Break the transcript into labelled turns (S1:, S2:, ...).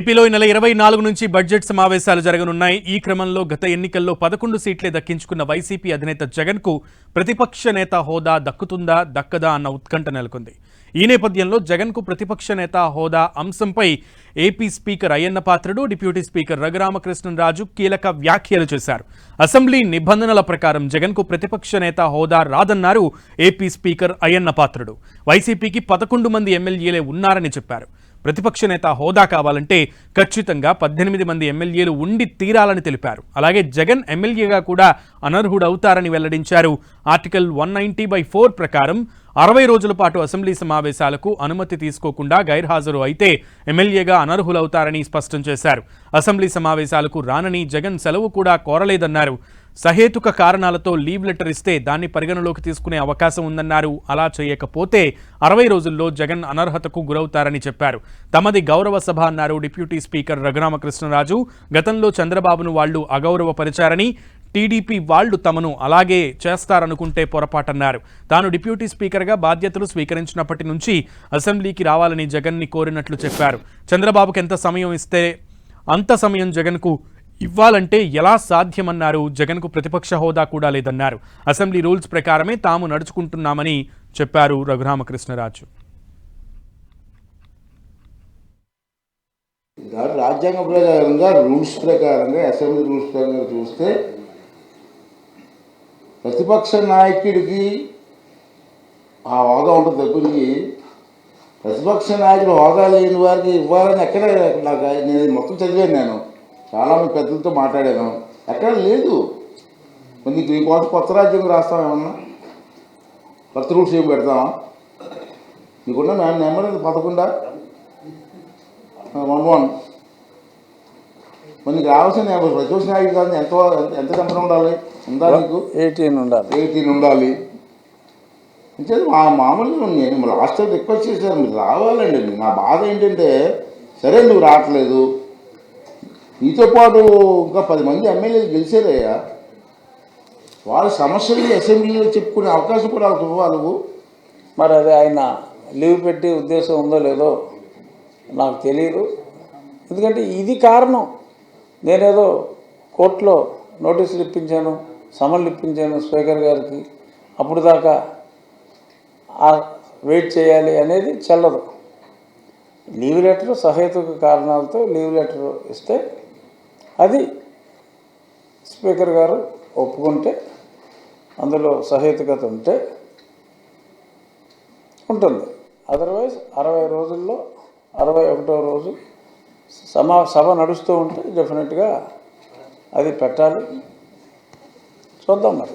S1: ఏపీలో ఈ నెల 24 నుంచి బడ్జెట్ సమావేశాలు జరగనున్నాయి. ఈ క్రమంలో గత ఎన్నికల్లో 11 సీట్లే దక్కించుకున్న వైసీపీ అధినేత జగన్ కు ప్రతిపక్ష నేత హోదా దక్కుతుందా దక్కదా అన్న ఉత్కంఠ నెలకొంది. ఈ నేపథ్యంలో జగన్ కు ప్రతిపక్ష నేత హోదా అంశంపై AP speaker Ayyanna Patrudu, deputy speaker Raghuramakrishnaraju కీలక వ్యాఖ్యలు చేశారు. అసెంబ్లీ నిబంధనల ప్రకారం జగన్ కు ప్రతిపక్ష నేత హోదా రాదన్నారు ఏపీ స్పీకర్ అయ్యన్న పాత్రుడు. వైసీపీకి 11 మంది ఎమ్మెల్యేలే ఉన్నారని చెప్పారు. ప్రతిపక్ష నేత హోదా కావాలంటే ఖచ్చితంగా 18 మంది ఎమ్మెల్యేలు ఉండి తీరాలని తెలిపారు. అలాగే జగన్ ఎమ్మెల్యేగా కూడా అనర్హుడవుతారని వెల్లడించారు. ఆర్టికల్ 190/4 ప్రకారం 60 రోజుల పాటు అసెంబ్లీ సమావేశాలకు అనుమతి తీసుకోకుండా గైర్హాజరు అయితే ఎమ్మెల్యేగా అనర్హులవుతారని స్పష్టం చేశారు. అసెంబ్లీ సమావేశాలకు రానని జగన్ సెలవు కూడా కోరలేదన్నారు. సహేతుక కారణాలతో లీవ్ లెటర్ ఇస్తే దాన్ని పరిగణలోకి తీసుకునే అవకాశం ఉందన్నారు. అలా చేయకపోతే 60 రోజుల్లో జగన్ అనర్హతకు గురవుతారని చెప్పారు. తమది గౌరవ సభ అన్నారు డిప్యూటీ స్పీకర్ రఘురామకృష్ణరాజు. గతంలో చంద్రబాబును వాళ్లు అగౌరవపరిచారని, టీడీపీ వాళ్లు తమను అలాగే చేస్తారనుకుంటే పొరపాటన్నారు. తాను డిప్యూటీ స్పీకర్గా బాధ్యతలు స్వీకరించినప్పటి నుంచి అసెంబ్లీకి రావాలని జగన్ని కోరినట్లు చెప్పారు. చంద్రబాబుకు ఎంత సమయం ఇస్తే అంత సమయం జగన్కు ఇవ్వాలంటే ఎలా సాధ్యమన్నారు. జగన్కు ప్రతిపక్ష హోదా కూడా లేదన్నారు. అసెంబ్లీ రూల్స్ ప్రకారమే తాము నడుచుకుంటున్నామని చెప్పారు రఘురామకృష్ణరాజు.
S2: రాజ్యాంగ ప్రకారంగా రూల్స్ ప్రకారంగా అసెంబ్లీ రూల్స్ ప్రకారంగా చూస్తే ప్రతిపక్ష నాయకుడికి ఆ హోదా ఉంటుంది తప్పించి ప్రతిపక్ష నాయకుడు హోదా లేని వారికి ఇవ్వాలని ఎక్కడ నాకు నేను మొత్తం చదివాను. నేను చాలామంది పెద్దలతో మాట్లాడాను. ఎక్కడ లేదు. నీకు ఇంకోటి కొత్త రాజ్యం రాస్తాం, ఏమన్నా కొత్త రూల్స్ ఏం పెడతామా? నీకున్న నెంబర్ 11 11 మరి నీకు రావాల్సిన ప్రతిపక్ష నాయకుడు కాదు. ఎంత నెంబర్ ఉండాలి? ఉందా నీకు? 18 ఉండాలి. మామూలుగా నేను లాస్ట్ టైం రిక్వెస్ట్ చేశాను, మీరు రావాలండి. నా బాధ ఏంటంటే, సరే నువ్వు రావట్లేదు, నీతో పాటు ఇంకా 10 మంది ఎమ్మెల్యేలు గెలిచారయ్యా. వాళ్ళ సమస్యలు అసెంబ్లీలో చెప్పుకునే అవకాశం కూడా వాళ్ళకి ఇవ్వాలి.
S3: మరి అది ఆయన లీవ్ పెట్టే ఉద్దేశం ఉందో లేదో నాకు తెలియదు. ఎందుకంటే ఇది కారణం. నేనేదో కోర్టులో నోటీసులు ఇప్పించాను, సమన్లు ఇప్పించాను స్పీకర్ గారికి, అప్పుడు దాకా వెయిట్ చేయాలి అనేది చెల్లదు. లీవ్ లెటర్ సహేతుక కారణాలతో లీవ్ లెటర్ ఇస్తే అది స్పీకర్ గారు ఒప్పుకుంటే, అందులో సహేతుకత ఉంటే ఉంటుంది. అదర్వైజ్ 60 రోజుల్లో 61వ రోజు సభ నడుస్తూ ఉంటే డెఫినెట్గా అది పెట్టాలి. చూద్దాం మరి.